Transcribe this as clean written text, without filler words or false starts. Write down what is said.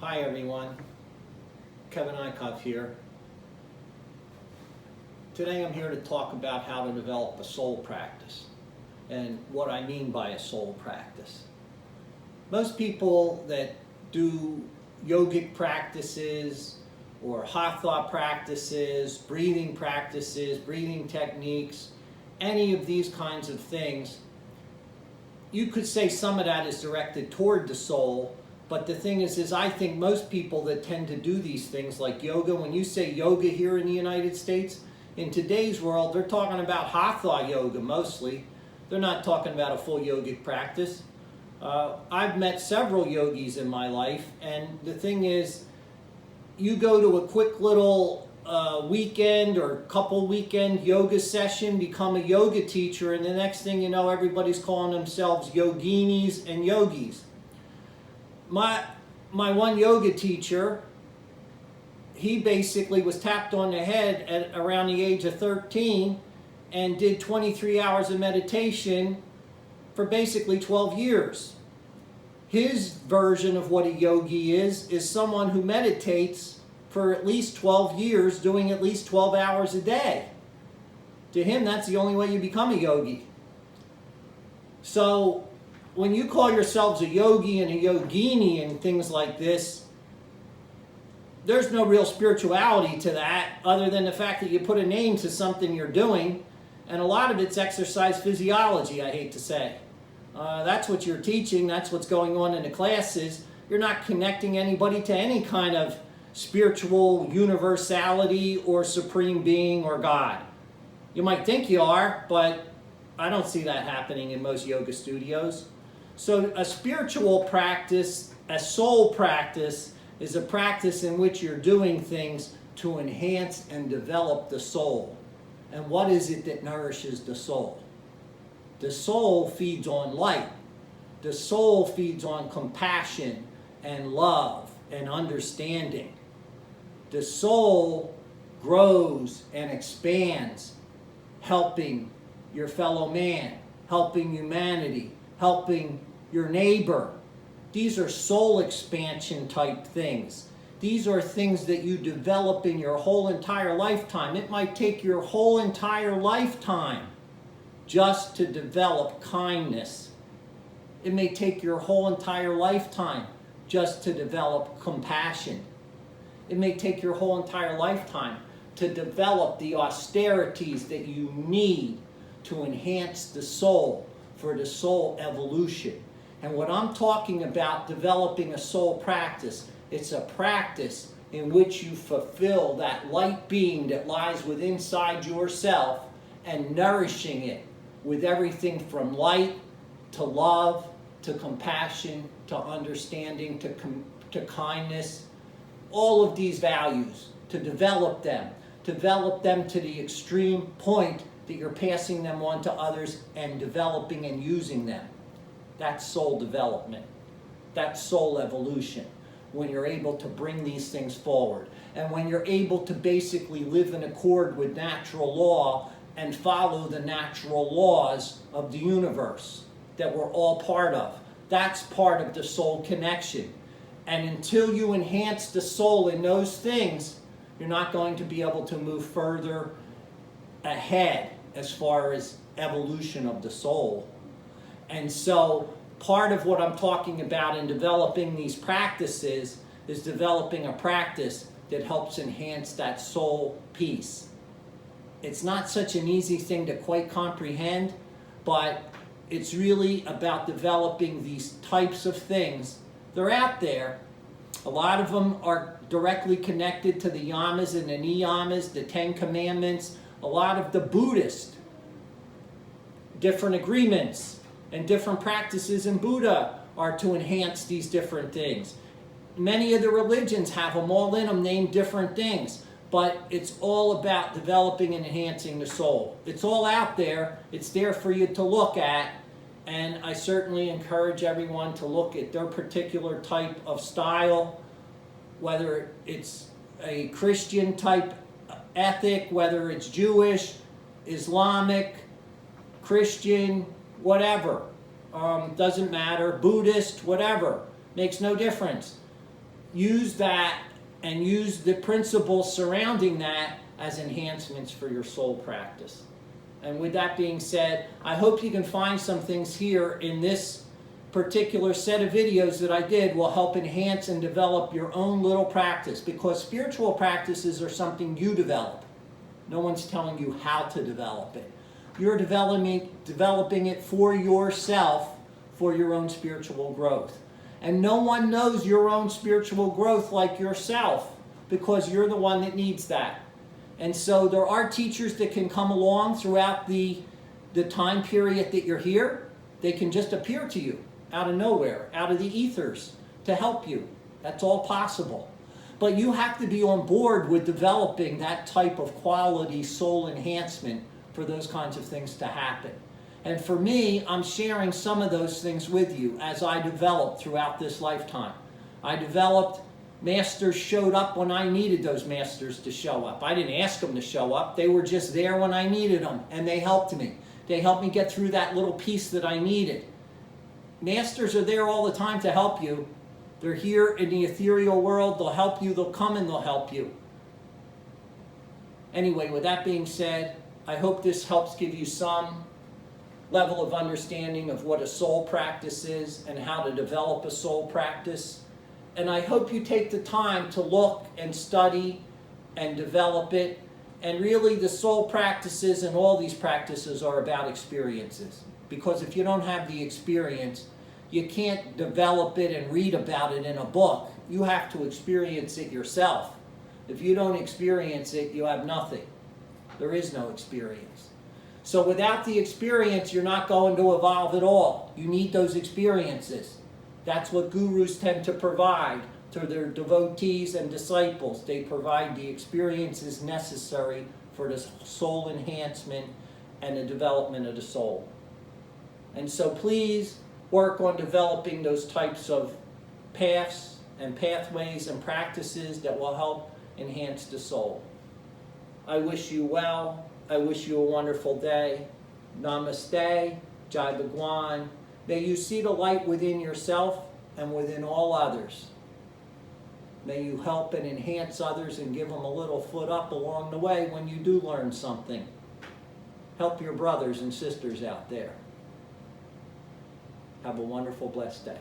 Hi everyone, Kevin Eichhoff here. Today I'm here to talk about how to develop a soul practice and what I mean by a soul practice. Most people that do yogic practices or hatha practices, breathing techniques, any of these kinds of things, you could say some of that is directed toward the soul. But the thing is I think most people that tend to do these things like yoga, when you say yoga here in the United States, in today's world, they're talking about hatha yoga mostly. They're not talking about a full yogic practice. I've met several yogis in my life, and the thing is, you go to a quick little weekend or couple weekend yoga session, become a yoga teacher, and the next thing you know, everybody's calling themselves yoginis and yogis. My one yoga teacher, he basically was tapped on the head at around the age of 13 and did 23 hours of meditation for basically 12 years. His version of what a yogi is someone who meditates for at least 12 years, doing at least 12 hours a day. To him, that's the only way you become a yogi. So, when you call yourselves a yogi and a yogini and things like this, there's no real spirituality to that other than the fact that you put a name to something you're doing, and a lot of it's exercise physiology, I hate to say. That's what you're teaching, that's what's going on in the classes. You're not connecting anybody to any kind of spiritual universality or supreme being or God. You might think you are, but I don't see that happening in most yoga studios. So a spiritual practice, a soul practice, is a practice in which you're doing things to enhance and develop the soul. And what is it that nourishes the soul? The soul feeds on light. The soul feeds on compassion and love and understanding. The soul grows and expands, helping your fellow man, helping humanity, helping your neighbor. These are soul expansion type things. These are things that you develop in your whole entire lifetime. It might take your whole entire lifetime just to develop kindness. It may take your whole entire lifetime just to develop compassion. It may take your whole entire lifetime to develop the austerities that you need to enhance the soul for the soul evolution. And what I'm talking about developing a soul practice, it's a practice in which you fulfill that light being that lies within inside yourself and nourishing it with everything from light to love to compassion to understanding to kindness, all of these values, to develop them to the extreme point that you're passing them on to others and developing and using them. That's soul development. That's soul evolution. When you're able to bring these things forward. And when you're able to basically live in accord with natural law and follow the natural laws of the universe that we're all part of. That's part of the soul connection. And until you enhance the soul in those things, you're not going to be able to move further ahead as far as evolution of the soul. And so part of what I'm talking about in developing these practices is developing a practice that helps enhance that soul piece. It's not such an easy thing to quite comprehend, but it's really about developing these types of things. They're out there. A lot of them are directly connected to the yamas and the niyamas, the 10 Commandments, a lot of the Buddhist different agreements and different practices in Buddha are to enhance these different things. Many of the religions have them all in them named different things, but it's all about developing and enhancing the soul. It's all out there. It's there for you to look at, and I certainly encourage everyone to look at their particular type of style, whether it's a Christian type ethic, whether it's Jewish, Islamic, Christian, whatever. Doesn't matter, Buddhist, whatever. Makes no difference. use that and use the principles surrounding that as enhancements for your soul practice. And with that being said, I hope you can find some things here in this particular set of videos that I did will help enhance and develop your own little practice, because spiritual practices are something you develop. No one's telling you how to develop it. You're developing it for yourself, for your own spiritual growth. And no one knows your own spiritual growth like yourself, because you're the one that needs that. And so there are teachers that can come along throughout the time period that you're here. They can just appear to you out of nowhere, out of the ethers, to help you. That's all possible. But you have to be on board with developing that type of quality soul enhancement for those kinds of things to happen. And for me, I'm sharing some of those things with you as I developed throughout this lifetime. I developed, masters showed up when I needed those masters to show up. I didn't ask them to show up. They were just there when I needed them, and they helped me. They helped me get through that little piece that I needed. Masters are there all the time to help you. They're here in the ethereal world. They'll help you. They'll come and they'll help you. Anyway, with that being said, I hope this helps give you some level of understanding of what a soul practice is and how to develop a soul practice. And I hope you take the time to look and study and develop it. And really, the soul practices and all these practices are about experiences. Because if you don't have the experience, you can't develop it and read about it in a book. You have to experience it yourself. If you don't experience it, you have nothing. There is no experience. So without the experience, you're not going to evolve at all. You need those experiences. That's what gurus tend to provide to their devotees and disciples. They provide the experiences necessary for the soul enhancement and the development of the soul. And so please work on developing those types of paths and pathways and practices that will help enhance the soul. I wish you well. I wish you a wonderful day. Namaste. Jai Bhagwan. May you see the light within yourself and within all others. May you help and enhance others and give them a little foot up along the way when you do learn something. Help your brothers and sisters out there. Have a wonderful, blessed day.